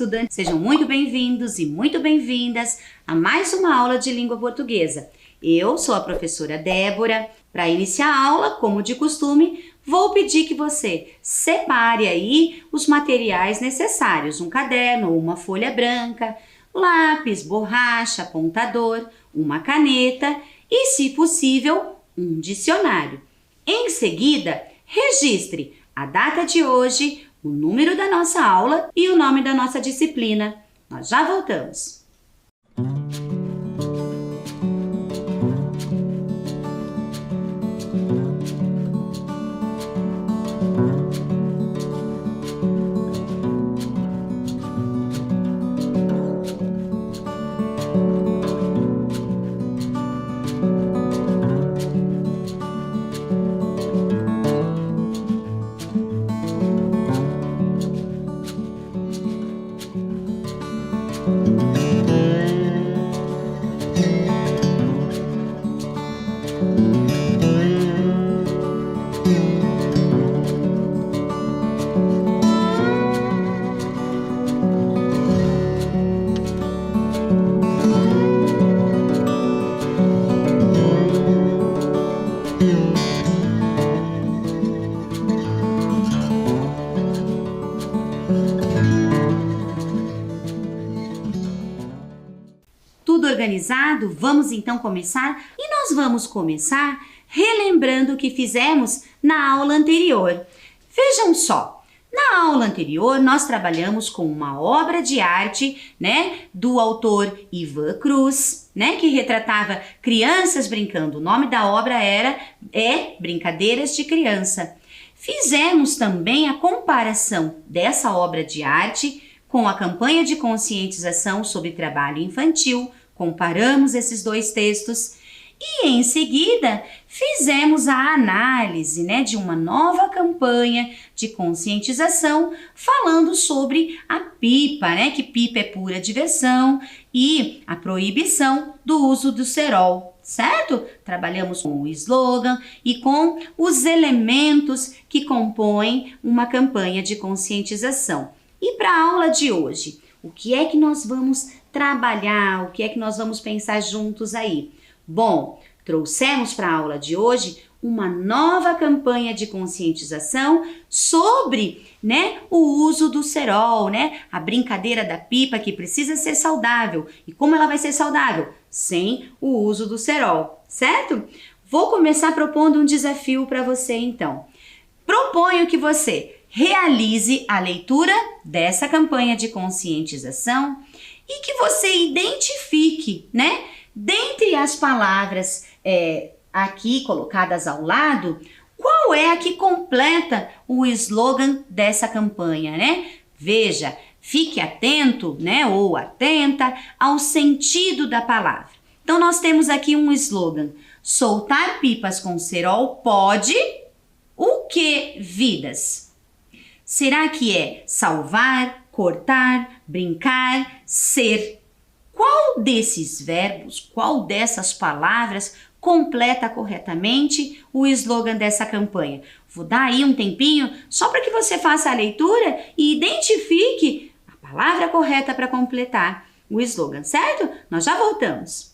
estudantes! Sejam muito bem-vindos e muito bem-vindas a mais uma aula de língua portuguesa. Eu sou a professora Débora. Para iniciar a aula, como de costume, vou pedir que você separe aí os materiais necessários, um caderno ou uma folha branca, lápis, borracha, apontador, uma caneta e, se possível, um dicionário. Em seguida, registre a data de hoje, o número da nossa aula e o nome da nossa disciplina. Nós já voltamos. Tudo organizado? Vamos então começar? E nós vamos começar relembrando o que fizemos na aula anterior. Vejam só, na aula anterior nós trabalhamos com uma obra de arte, do autor Ivan Cruz, que retratava crianças brincando. O nome da obra é Brincadeiras de Criança. Fizemos também a comparação dessa obra de arte com a campanha de conscientização sobre trabalho infantil. Comparamos esses dois textos e, em seguida, fizemos a análise de uma nova campanha de conscientização falando sobre a pipa, que pipa é pura diversão, e a proibição do uso do cerol, certo? Trabalhamos com o slogan e com os elementos que compõem uma campanha de conscientização. E para a aula de hoje, o que é que nós vamos trabalhar? O que é que nós vamos pensar juntos aí? Bom, trouxemos para a aula de hoje uma nova campanha de conscientização sobre, o uso do cerol, a brincadeira da pipa que precisa ser saudável. E como ela vai ser saudável? Sem o uso do cerol, certo? Vou começar propondo um desafio para você então. Proponho que você realize a leitura dessa campanha de conscientização e que você identifique, dentre as palavras aqui colocadas ao lado, qual é a que completa o slogan dessa campanha, Veja, fique atento, ou atenta ao sentido da palavra. Então, nós temos aqui um slogan: soltar pipas com cerol pode o que, vidas? Será que é salvar, cortar, brincar, ser? Qual desses verbos, qual dessas palavras completa corretamente o slogan dessa campanha? Vou dar aí um tempinho só para que você faça a leitura e identifique a palavra correta para completar o slogan, certo? Nós já voltamos.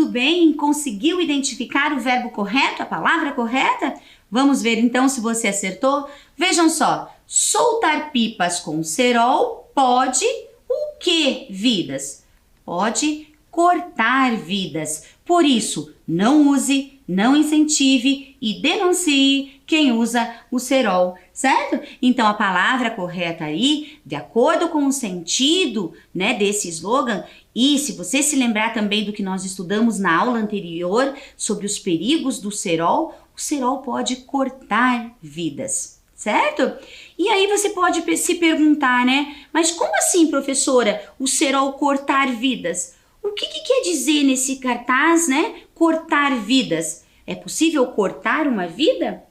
Tudo bem? Conseguiu identificar o verbo correto, a palavra correta? Vamos ver então se você acertou? Vejam só, soltar pipas com cerol pode o que, vidas? Pode cortar vidas. Por isso, não use, não incentive e denuncie quem usa o cerol, certo? Então, a palavra correta aí, de acordo com o sentido, né, desse slogan, e se você se lembrar também do que nós estudamos na aula anterior sobre os perigos do cerol, o cerol pode cortar vidas, certo? E aí você pode se perguntar, né? Mas como assim, professora, o cerol cortar vidas? O que quer dizer nesse cartaz, né? Cortar vidas. É possível cortar uma vida?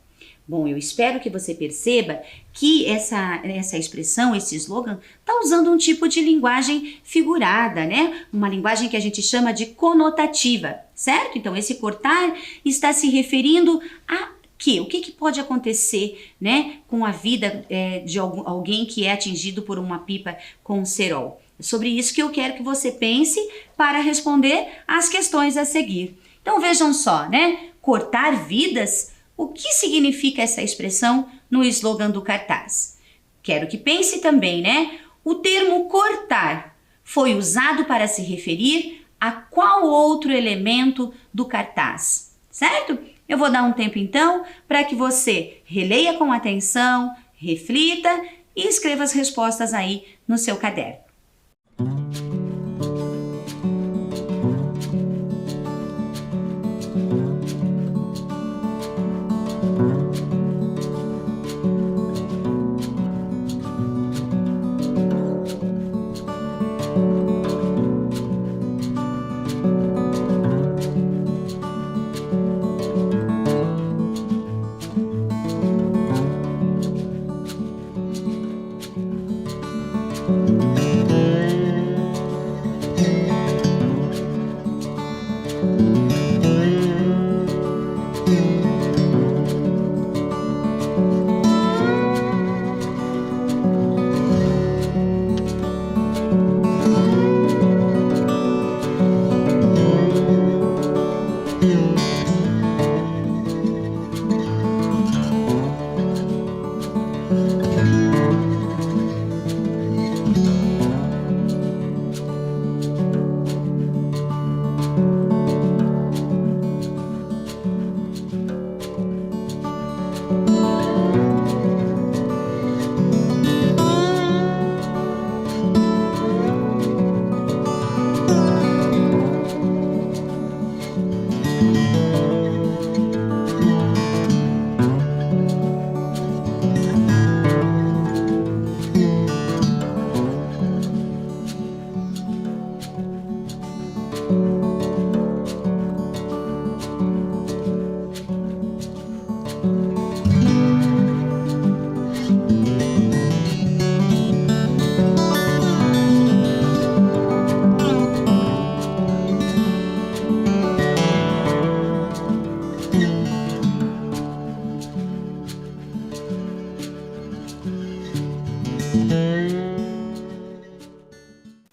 Bom, eu espero que você perceba que essa expressão, esse slogan, está usando um tipo de linguagem figurada, né? Uma linguagem que a gente chama de conotativa, certo? Então, esse cortar está se referindo a quê? O que pode acontecer, né, com a vida de alguém que é atingido por uma pipa com cerol? É sobre isso que eu quero que você pense para responder às questões a seguir. Então, vejam só, né? Cortar vidas. O que significa essa expressão no slogan do cartaz? Quero que pense também, né? O termo cortar foi usado para se referir a qual outro elemento do cartaz, certo? Eu vou dar um tempo então para que você releia com atenção, reflita e escreva as respostas aí no seu caderno.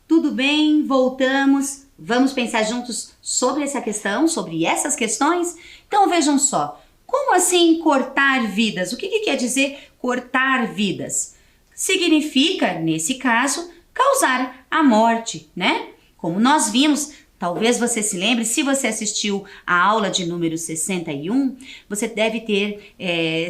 Tudo bem, voltamos. Vamos pensar juntos sobre essa questão, sobre essas questões? Então vejam só, como assim cortar vidas? O que quer dizer cortar vidas? Significa, nesse caso, causar a morte, né? Como nós vimos, talvez você se lembre, se você assistiu a aula de número 61, você deve ter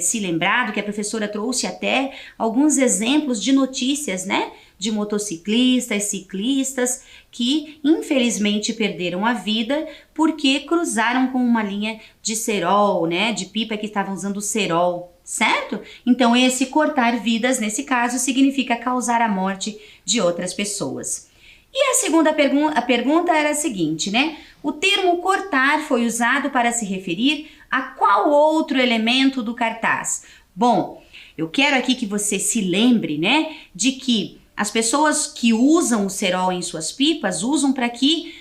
se lembrado que a professora trouxe até alguns exemplos de notícias, né? De motociclistas, ciclistas que infelizmente perderam a vida porque cruzaram com uma linha de cerol, né? De pipa que estavam usando cerol, certo? Então esse cortar vidas, nesse caso, significa causar a morte de outras pessoas. E a segunda pergunta era a seguinte, né? O termo cortar foi usado para se referir a qual outro elemento do cartaz? Bom, eu quero aqui que você se lembre, né, de que as pessoas que usam o cerol em suas pipas usam para que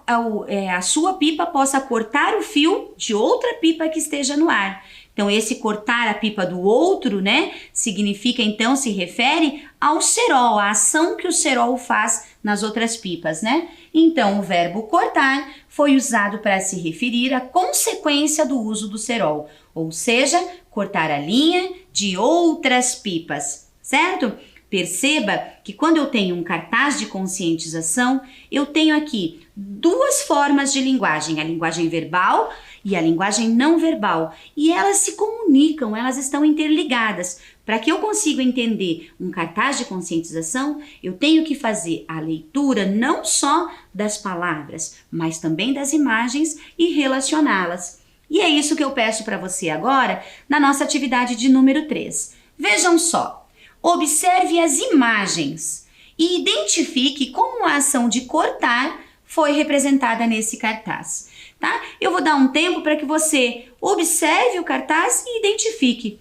a sua pipa possa cortar o fio de outra pipa que esteja no ar. Então, esse cortar a pipa do outro, né, significa, então, se refere ao cerol, a ação que o cerol faz nas outras pipas, né? Então, o verbo cortar foi usado para se referir à consequência do uso do cerol, ou seja, cortar a linha de outras pipas, certo? Perceba que quando eu tenho um cartaz de conscientização, eu tenho aqui duas formas de linguagem, a linguagem verbal e a linguagem não verbal, e elas se comunicam, elas estão interligadas. Para que eu consiga entender um cartaz de conscientização, eu tenho que fazer a leitura não só das palavras, mas também das imagens e relacioná-las. E é isso que eu peço para você agora na nossa atividade de número 3. Vejam só. Observe as imagens e identifique como a ação de cortar foi representada nesse cartaz, tá? Eu vou dar um tempo para que você observe o cartaz e identifique.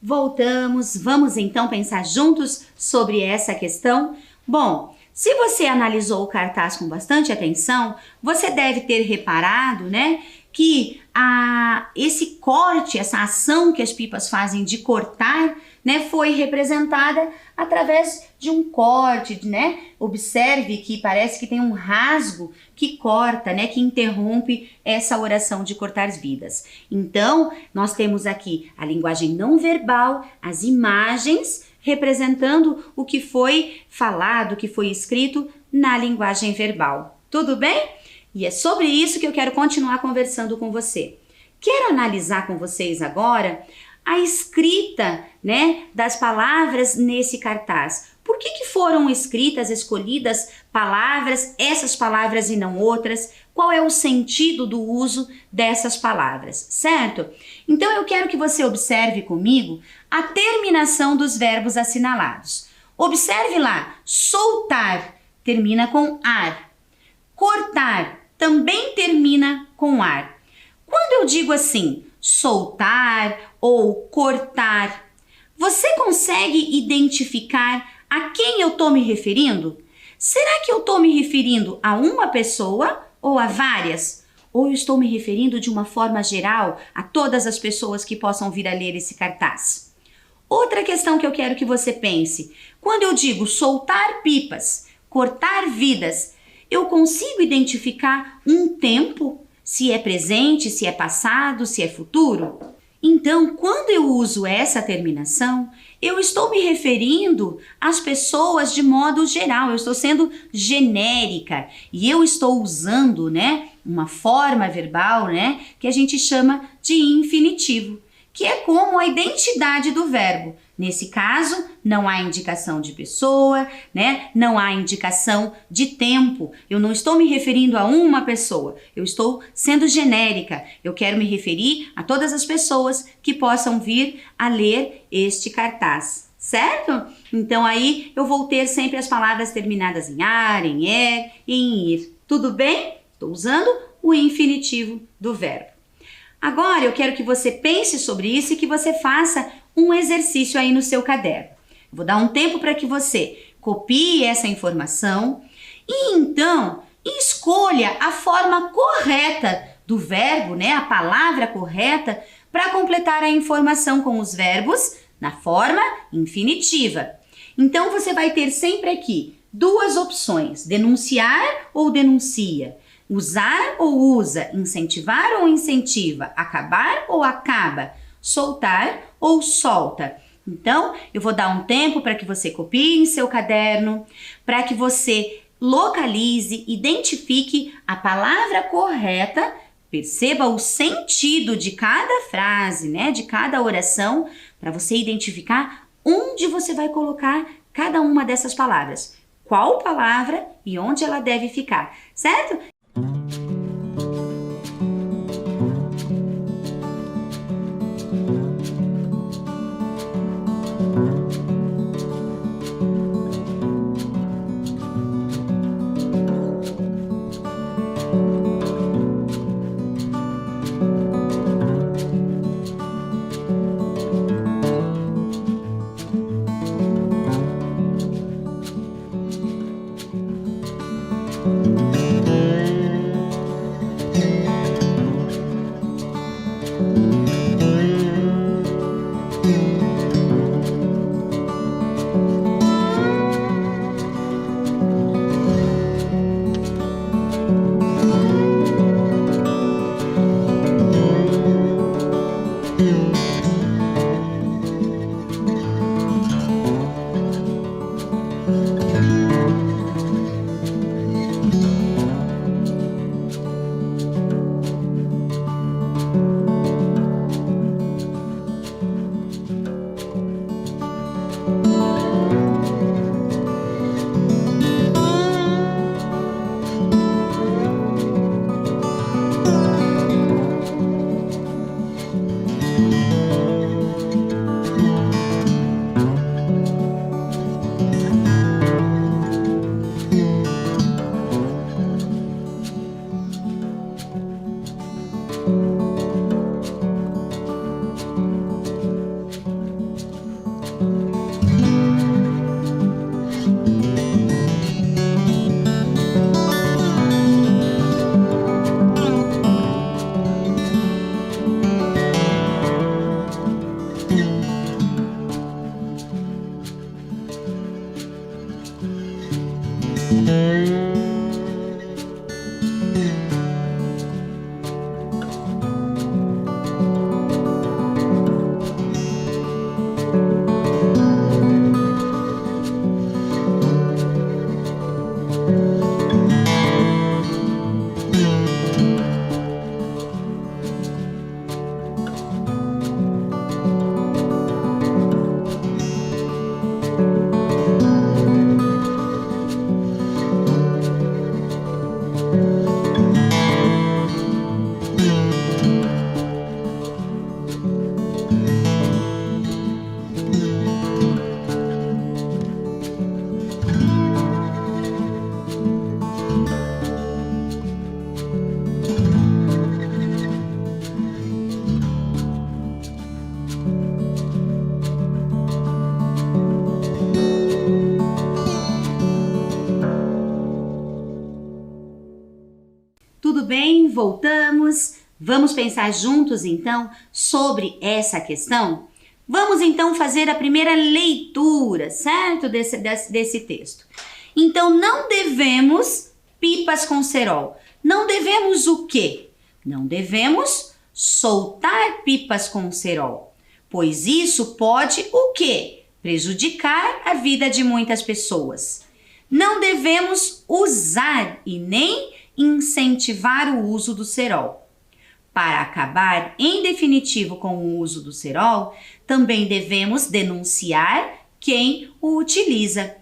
Voltamos, vamos então pensar juntos sobre essa questão? Bom, se você analisou o cartaz com bastante atenção, você deve ter reparado, né, que esse corte, essa ação que as pipas fazem de cortar, né, foi representada através de um corte, né? Observe que parece que tem um rasgo que corta, né, que interrompe essa oração de cortar vidas. Então, nós temos aqui a linguagem não verbal, as imagens representando o que foi falado, o que foi escrito na linguagem verbal. Tudo bem? E é sobre isso que eu quero continuar conversando com você. Quero analisar com vocês agora a escrita, né, das palavras nesse cartaz. Por que foram escolhidas palavras, essas palavras e não outras? Qual é o sentido do uso dessas palavras, certo? Então eu quero que você observe comigo a terminação dos verbos assinalados. Observe lá, soltar termina com ar, cortar também termina com ar. Quando eu digo assim, soltar ou cortar, você consegue identificar a quem eu estou me referindo? Será que eu estou me referindo a uma pessoa ou a várias? Ou eu estou me referindo de uma forma geral a todas as pessoas que possam vir a ler esse cartaz? Outra questão que eu quero que você pense. Quando eu digo soltar pipas, cortar vidas, eu consigo identificar um tempo? Se é presente, se é passado, se é futuro? Então, quando eu uso essa terminação, eu estou me referindo às pessoas de modo geral, eu estou sendo genérica e eu estou usando, né, uma forma verbal, né, que a gente chama de infinitivo, que é como a identidade do verbo. Nesse caso, não há indicação de pessoa, né? Não há indicação de tempo. Eu não estou me referindo a uma pessoa, eu estou sendo genérica. Eu quero me referir a todas as pessoas que possam vir a ler este cartaz, certo? Então aí eu vou ter sempre as palavras terminadas em ar, em er e em ir. Tudo bem? Estou usando o infinitivo do verbo. Agora eu quero que você pense sobre isso e que você faça um exercício aí no seu caderno. Vou dar um tempo para que você copie essa informação e então escolha a forma correta do verbo, né? A palavra correta para completar a informação com os verbos na forma infinitiva. Então você vai ter sempre aqui duas opções: denunciar ou denuncia, usar ou usa, incentivar ou incentiva, acabar ou acaba, soltar ou solta. Então, eu vou dar um tempo para que você copie em seu caderno, para que você localize, identifique a palavra correta, perceba o sentido de cada frase, né, de cada oração, para você identificar onde você vai colocar cada uma dessas palavras. Qual palavra e onde ela deve ficar, certo? Tudo bem? Voltamos. Vamos pensar juntos então sobre essa questão? Vamos então fazer a primeira leitura, certo? Desse texto. Então, não devemos pipas com cerol. Não devemos o quê? Não devemos soltar pipas com cerol, pois isso pode o quê? Prejudicar a vida de muitas pessoas. Não devemos usar e nem incentivar o uso do cerol. Para acabar em definitivo com o uso do cerol, também devemos denunciar quem o utiliza.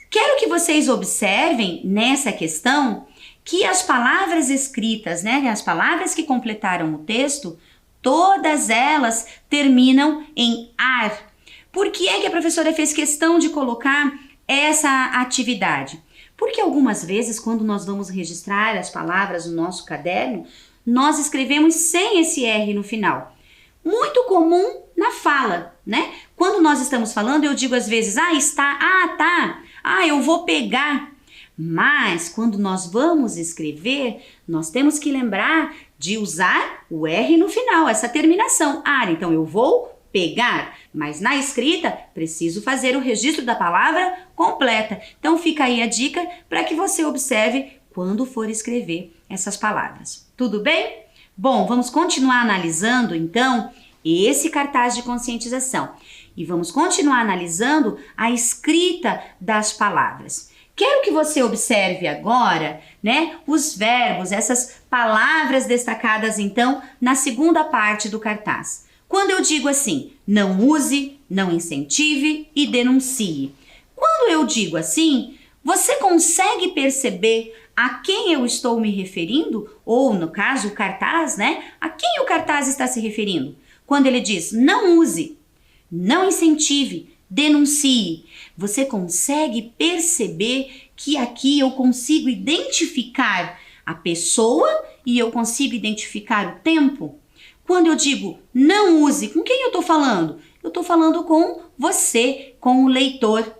Quero que vocês observem nessa questão que as palavras escritas, né, as palavras que completaram o texto, todas elas terminam em ar. Por que é que a professora fez questão de colocar essa atividade? Porque algumas vezes, quando nós vamos registrar as palavras no nosso caderno, nós escrevemos sem esse R no final. Muito comum na fala, né? Quando nós estamos falando, eu digo às vezes, está, tá, eu vou pegar. Mas quando nós vamos escrever, nós temos que lembrar de usar o R no final, essa terminação. Então eu vou pegar. Mas na escrita, preciso fazer o registro da palavra completa. Então fica aí a dica para que você observe quando for escrever essas palavras. Tudo bem? Bom, vamos continuar analisando então esse cartaz de conscientização. E vamos continuar analisando a escrita das palavras. Quero que você observe agora, né, os verbos, essas palavras destacadas então na segunda parte do cartaz. Quando eu digo assim, não use, não incentive e denuncie. Quando eu digo assim, você consegue perceber a quem eu estou me referindo? Ou, no caso, o cartaz, né? A quem o cartaz está se referindo? Quando ele diz, não use, não incentive, denuncie. Você consegue perceber que aqui eu consigo identificar a pessoa e eu consigo identificar o tempo? Quando eu digo não use, com quem eu estou falando? Eu estou falando com você, com o leitor.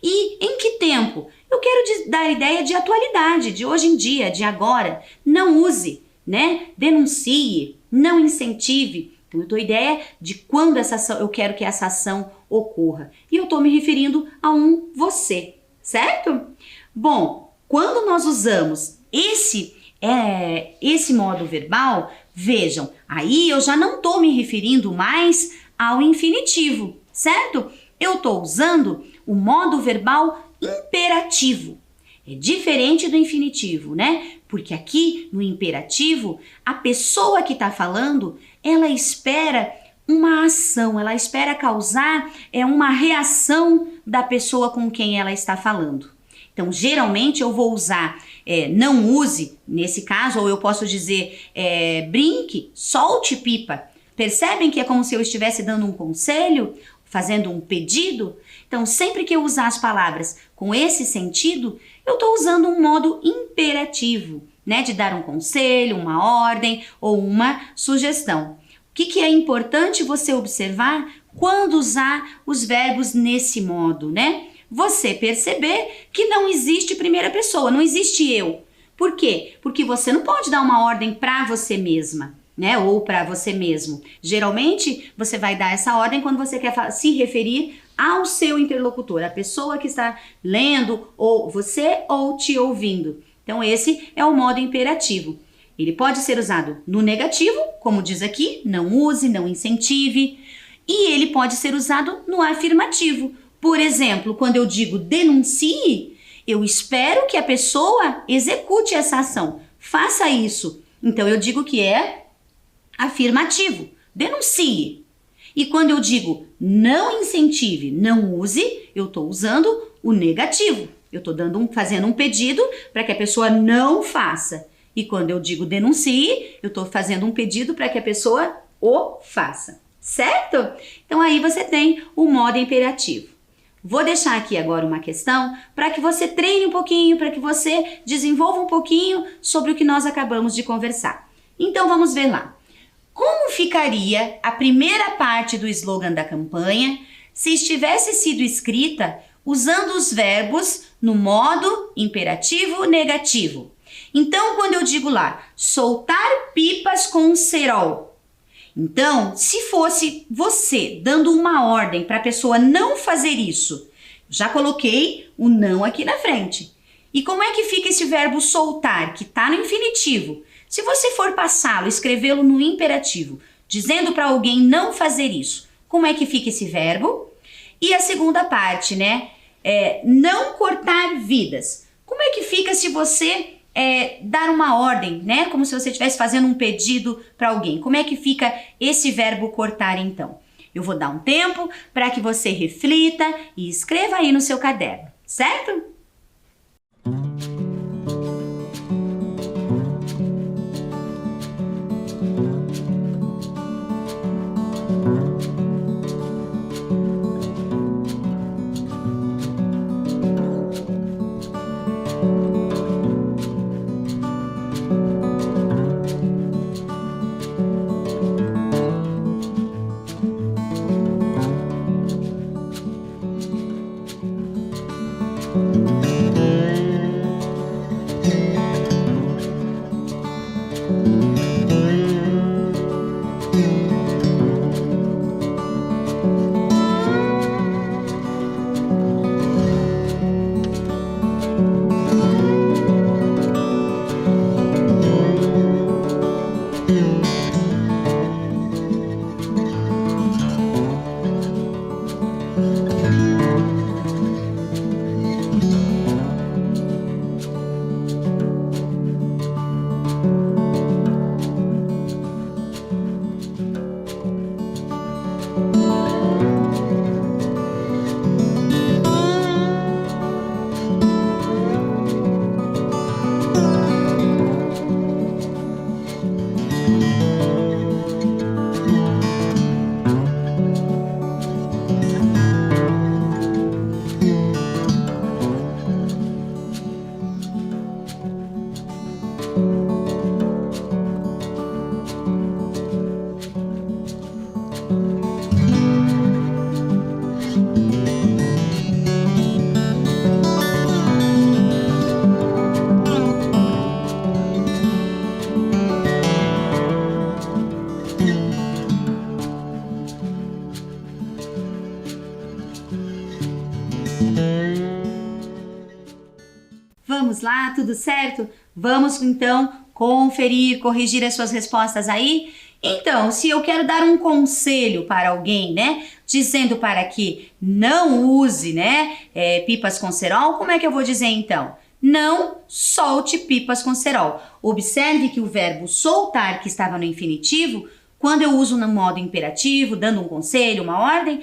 E em que tempo? Eu quero dar ideia de atualidade, de hoje em dia, de agora. Não use, né? Denuncie, não incentive. Então eu dou ideia de quando essa ação, eu quero que essa ação ocorra. E eu estou me referindo a um você, certo? Bom, quando nós usamos esse modo verbal, vejam, aí eu já não estou me referindo mais ao infinitivo, certo? Eu estou usando o modo verbal imperativo. É diferente do infinitivo, né? Porque aqui no imperativo, a pessoa que está falando, ela espera uma ação, ela espera causar uma reação da pessoa com quem ela está falando. Então, geralmente eu vou usar não use, nesse caso, ou eu posso dizer brinque, solte pipa. Percebem que é como se eu estivesse dando um conselho, fazendo um pedido? Então, sempre que eu usar as palavras com esse sentido, eu estou usando um modo imperativo, né? De dar um conselho, uma ordem ou uma sugestão. O que é importante você observar quando usar os verbos nesse modo, né? Você perceber que não existe primeira pessoa, não existe eu. Por quê? Porque você não pode dar uma ordem para você mesma, né? Ou para você mesmo. Geralmente, você vai dar essa ordem quando você quer se referir ao seu interlocutor, a pessoa que está lendo, ou você ou te ouvindo. Então, esse é o modo imperativo. Ele pode ser usado no negativo, como diz aqui, não use, não incentive. E ele pode ser usado no afirmativo. Por exemplo, quando eu digo denuncie, eu espero que a pessoa execute essa ação. Faça isso. Então, eu digo que é afirmativo. Denuncie. E quando eu digo não incentive, não use, eu estou usando o negativo. Eu estou fazendo um pedido para que a pessoa não faça. E quando eu digo denuncie, eu estou fazendo um pedido para que a pessoa o faça. Certo? Então aí você tem o modo imperativo. Vou deixar aqui agora uma questão para que você treine um pouquinho, para que você desenvolva um pouquinho sobre o que nós acabamos de conversar. Então vamos ver lá. Como ficaria a primeira parte do slogan da campanha se estivesse sido escrita usando os verbos no modo imperativo negativo? Então, quando eu digo lá, soltar pipas com cerol. Então, se fosse você dando uma ordem para a pessoa não fazer isso, já coloquei o não aqui na frente. E como é que fica esse verbo soltar, que está no infinitivo? Se você for passá-lo, escrevê-lo no imperativo, dizendo para alguém não fazer isso, como é que fica esse verbo? E a segunda parte, né? Não cortar vidas. Como é que fica se você dar uma ordem, né? Como se você estivesse fazendo um pedido para alguém. Como é que fica esse verbo cortar, então? Eu vou dar um tempo para que você reflita e escreva aí no seu caderno, certo? Vamos lá, tudo certo? Vamos então conferir, corrigir as suas respostas aí? Então, se eu quero dar um conselho para alguém, né, dizendo para que não use, né, pipas com cerol, como é que eu vou dizer então? Não solte pipas com cerol. Observe que o verbo soltar, que estava no infinitivo, quando eu uso no modo imperativo, dando um conselho, uma ordem,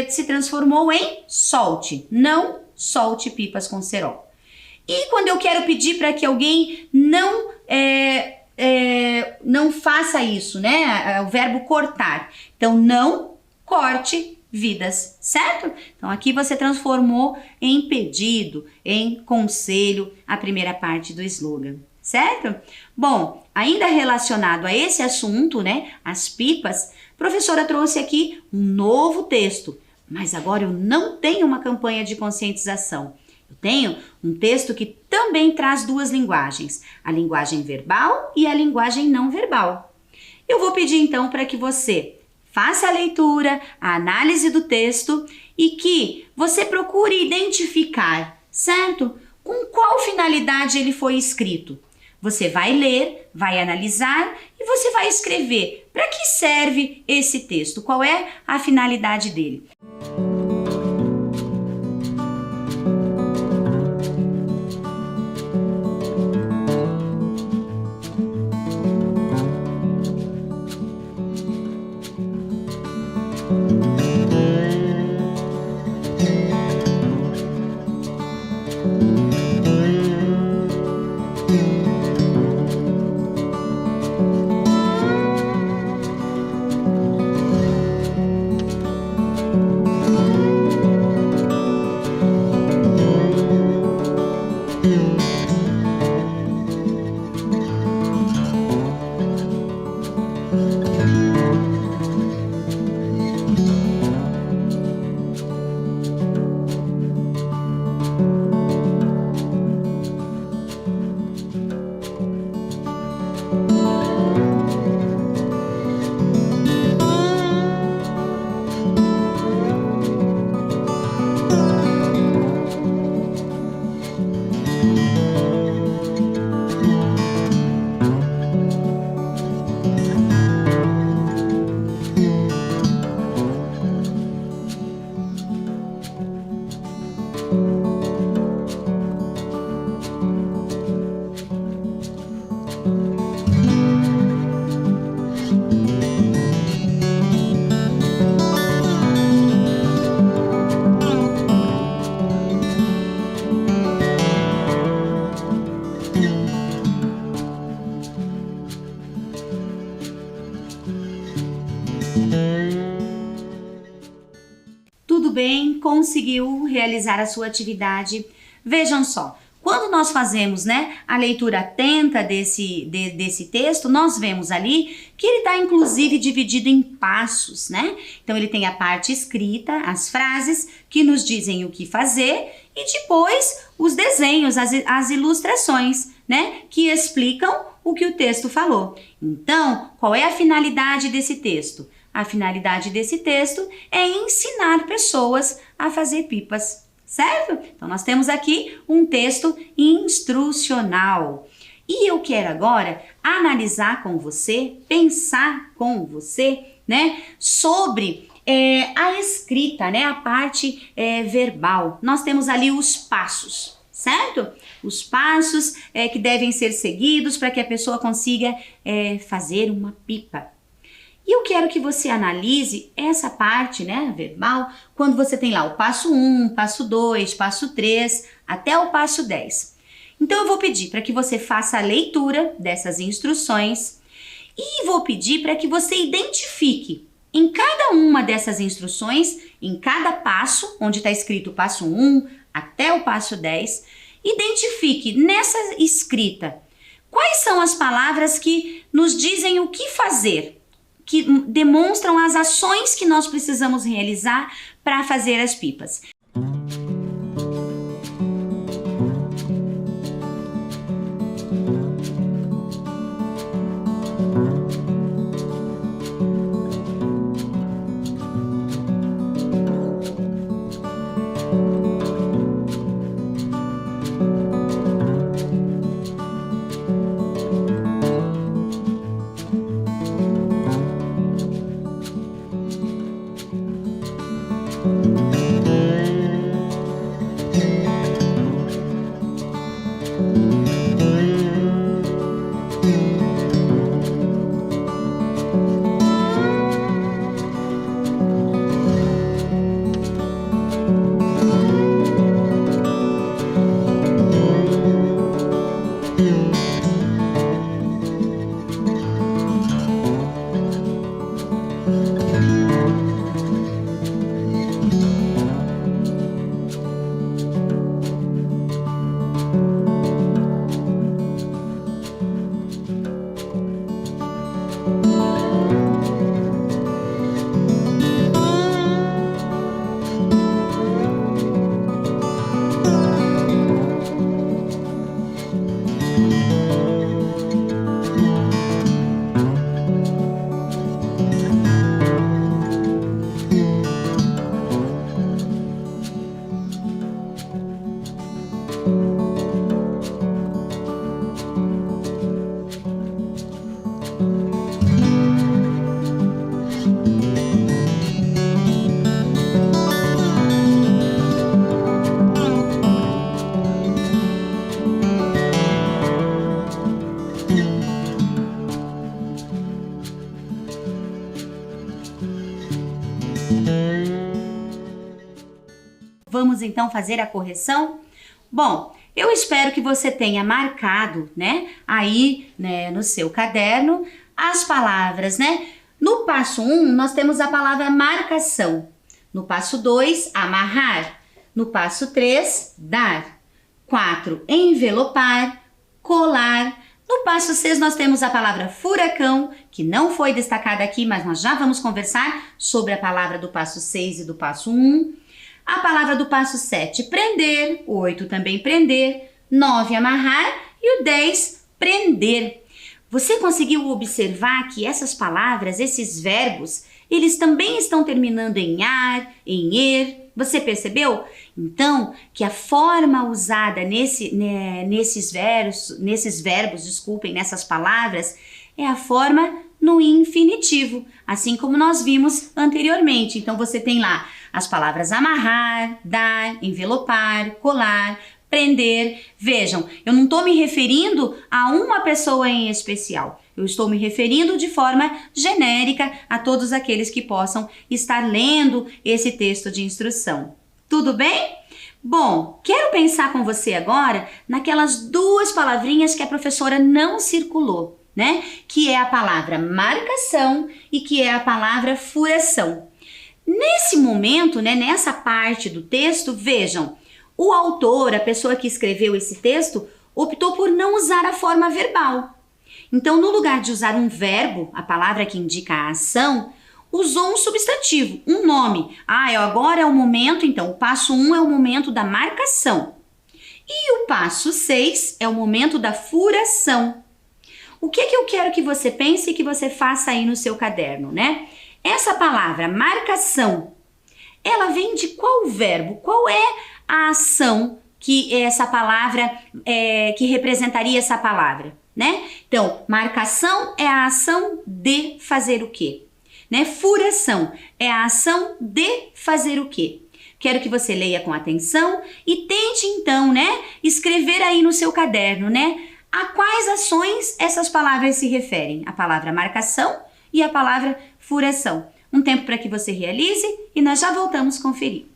se transformou em solte. Não solte pipas com cerol. E quando eu quero pedir para que alguém não faça isso, né? O verbo cortar. Então, não corte vidas, certo? Então, aqui você transformou em pedido, em conselho, a primeira parte do slogan, certo? Bom, ainda relacionado a esse assunto, né? As pipas, a professora trouxe aqui um novo texto, mas agora eu não tenho uma campanha de conscientização. Eu tenho um texto que também traz duas linguagens, a linguagem verbal e a linguagem não verbal. Eu vou pedir então para que você faça a leitura, a análise do texto e que você procure identificar, certo? Com qual finalidade ele foi escrito. Você vai ler, vai analisar e você vai escrever para que serve esse texto, qual é a finalidade dele. Tudo bem, conseguiu realizar a sua atividade. Vejam só, quando nós fazemos, né, a leitura atenta desse texto, nós vemos ali que ele está inclusive dividido em passos, né? Então ele tem a parte escrita, as frases que nos dizem o que fazer e depois os desenhos, as ilustrações, né, que explicam o que o texto falou. Então, qual é a finalidade desse texto? A finalidade desse texto é ensinar pessoas a fazer pipas, certo? Então, nós temos aqui um texto instrucional. E eu quero agora analisar com você, pensar com você, né, sobre a escrita, né, a parte verbal. Nós temos ali os passos, certo? Os passos que devem ser seguidos para que a pessoa consiga fazer uma pipa. E eu quero que você analise essa parte, né, verbal, quando você tem lá o passo 1, passo 2, passo 3, até o passo 10. Então, eu vou pedir para que você faça a leitura dessas instruções e vou pedir para que você identifique em cada uma dessas instruções, em cada passo, onde está escrito o passo 1 até o passo 10, identifique nessa escrita quais são as palavras que nos dizem o que fazer, que demonstram as ações que nós precisamos realizar para fazer as pipas. Vamos então fazer a correção? Bom, eu espero que você tenha marcado, né, aí, né, no seu caderno as palavras, né? No passo 1, nós temos a palavra marcação. No passo 2, amarrar. No passo 3, dar. 4, envelopar, colar. No passo 6, nós temos a palavra furacão, que não foi destacada aqui, mas nós já vamos conversar sobre a palavra do passo 6 e do passo 1. A palavra do passo 7, prender. O 8 também prender. 9, amarrar. E o 10, prender. Você conseguiu observar que essas palavras, esses verbos, eles também estão terminando em ar, em er? Você percebeu? Então, que a forma usada nesses verbos, nessas palavras, é a forma no infinitivo, assim como nós vimos anteriormente. Então, você tem lá as palavras amarrar, dar, envelopar, colar, prender. Vejam, eu não estou me referindo a uma pessoa em especial. Eu estou me referindo de forma genérica a todos aqueles que possam estar lendo esse texto de instrução. Tudo bem? Bom, quero pensar com você agora naquelas duas palavrinhas que a professora não circulou, né? Que é a palavra marcação e que é a palavra furação. Nesse momento, né, nessa parte do texto, vejam, o autor, a pessoa que escreveu esse texto, optou por não usar a forma verbal. Então, no lugar de usar um verbo, a palavra que indica a ação, usou um substantivo, um nome. Agora é o momento, então, o passo 1 é o momento da marcação. E o passo 6 é o momento da furação. o que eu quero que você pense e que você faça aí no seu caderno, né? Essa palavra marcação, ela vem de qual verbo? Qual é a ação que essa palavra, que representaria essa palavra, né? Então, marcação é a ação de fazer o quê? Né? Furação é a ação de fazer o quê? Quero que você leia com atenção e tente então, né, escrever aí no seu caderno, né, a quais ações essas palavras se referem. A palavra marcação e a palavra furação. Um tempo para que você realize e nós já voltamos conferir.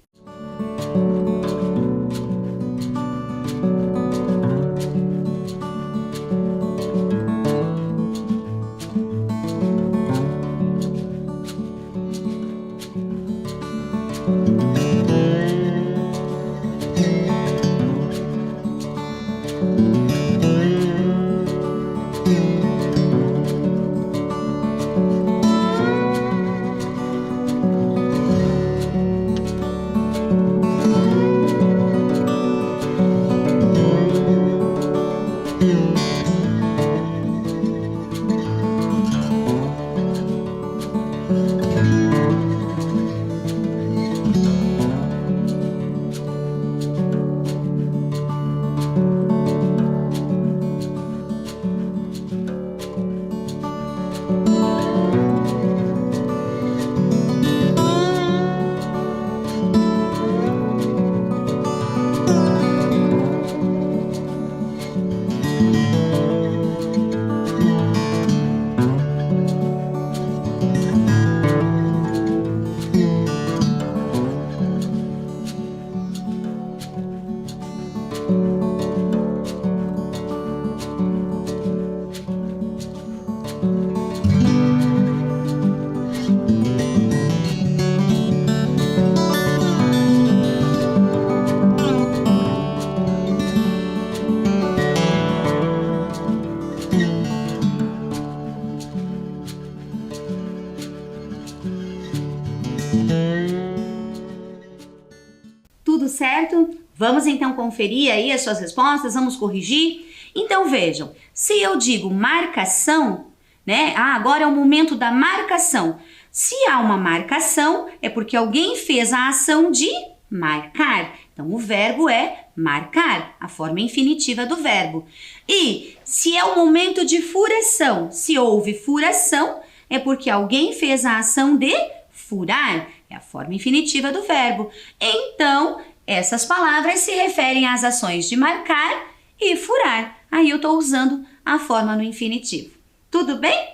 Tudo certo? Vamos então conferir aí as suas respostas, vamos corrigir? Então vejam, se eu digo marcação, né? Agora é o momento da marcação. Se há uma marcação, é porque alguém fez a ação de marcar. Então o verbo é marcar, a forma infinitiva do verbo. E se é o momento de furação, se houve furação, é porque alguém fez a ação de furar, é a forma infinitiva do verbo. Então, essas palavras se referem às ações de marcar e furar. Aí eu estou usando a forma no infinitivo. Tudo bem?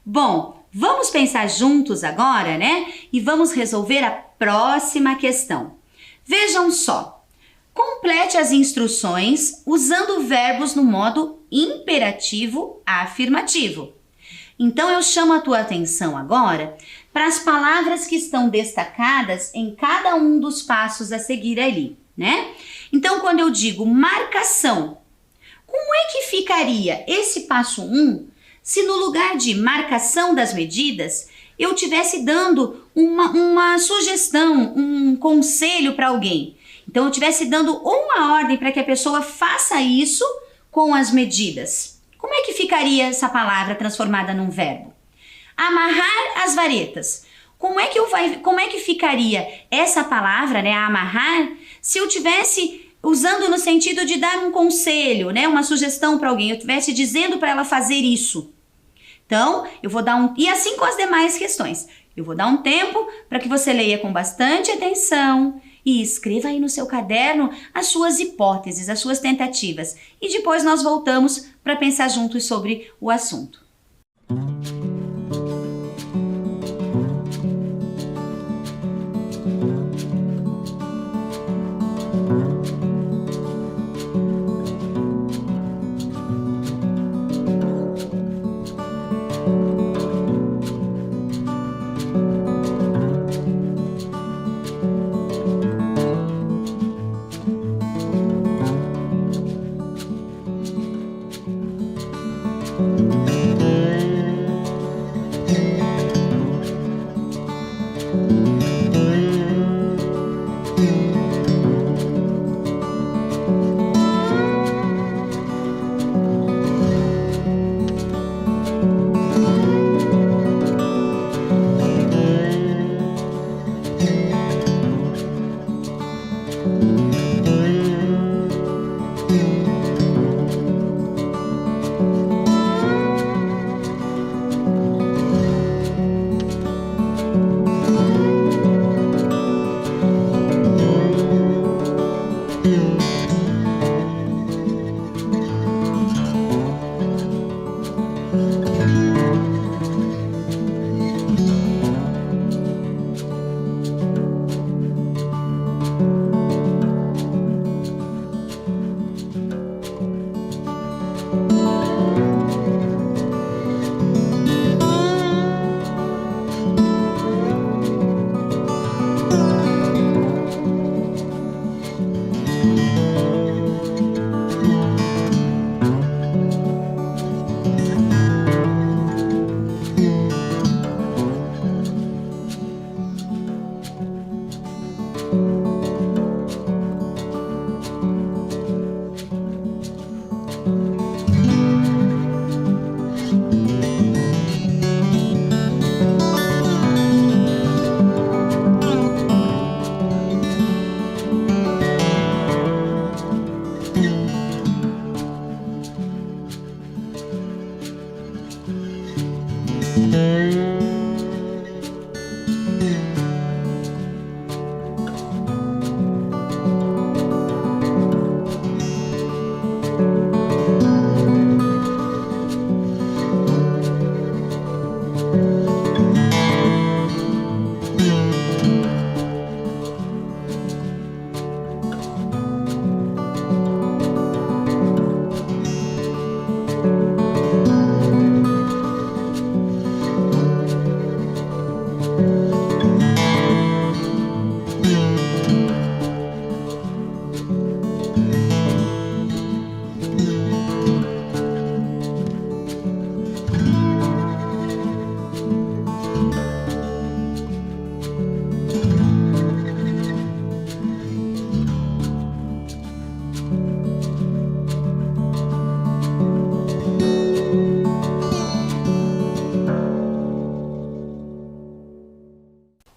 Bom, vamos pensar juntos agora, né? E vamos resolver a próxima questão. Vejam só. Complete as instruções usando verbos no modo imperativo afirmativo. Então, eu chamo a tua atenção agora para as palavras que estão destacadas em cada um dos passos a seguir ali, né? Então, quando eu digo marcação, como é que ficaria esse passo 1 se no lugar de marcação das medidas, eu estivesse dando uma sugestão, um conselho para alguém? Então, eu estivesse dando uma ordem para que a pessoa faça isso com as medidas. Como é que ficaria essa palavra transformada num verbo? Amarrar as varetas. Como é que ficaria essa palavra, né, amarrar, se eu tivesse usando no sentido de dar um conselho, né, uma sugestão para alguém, eu estivesse dizendo para ela fazer isso? Então, eu vou dar e assim com as demais questões. Eu vou dar um tempo para que você leia com bastante atenção e escreva aí no seu caderno as suas hipóteses, as suas tentativas. E depois nós voltamos para pensar juntos sobre o assunto.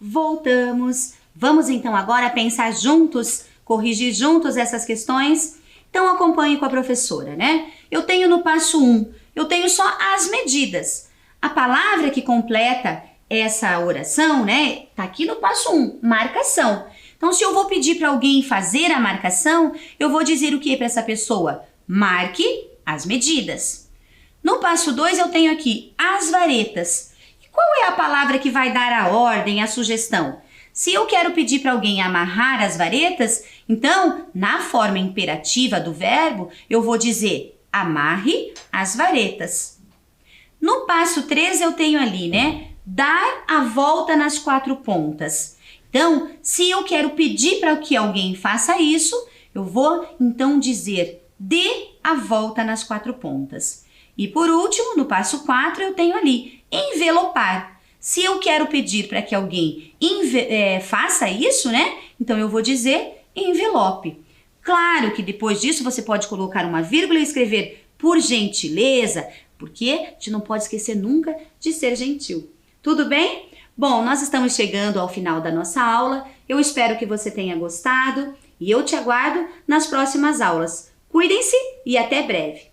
Voltamos. Vamos então agora pensar juntos, corrigir juntos essas questões? Então acompanhe com a professora, né? Eu tenho no passo 1, eu tenho só as medidas. A palavra que completa essa oração, né? Tá aqui no passo 1, marcação. Então se eu vou pedir para alguém fazer a marcação, eu vou dizer o que para essa pessoa? Marque as medidas. No passo 2 eu tenho aqui as varetas. Qual é a palavra que vai dar a ordem, a sugestão? Se eu quero pedir para alguém amarrar as varetas, então, na forma imperativa do verbo, eu vou dizer amarre as varetas. No passo 3 eu tenho ali, né? Dar a volta nas 4 pontas. Então, se eu quero pedir para que alguém faça isso, eu vou então dizer dê a volta nas 4 pontas. E por último, no passo 4 eu tenho ali envelopar. Se eu quero pedir para que alguém faça isso, né? Então eu vou dizer envelope. Claro que depois disso você pode colocar uma vírgula e escrever por gentileza, porque a gente não pode esquecer nunca de ser gentil. Tudo bem? Bom, nós estamos chegando ao final da nossa aula. Eu espero que você tenha gostado e eu te aguardo nas próximas aulas. Cuidem-se e até breve!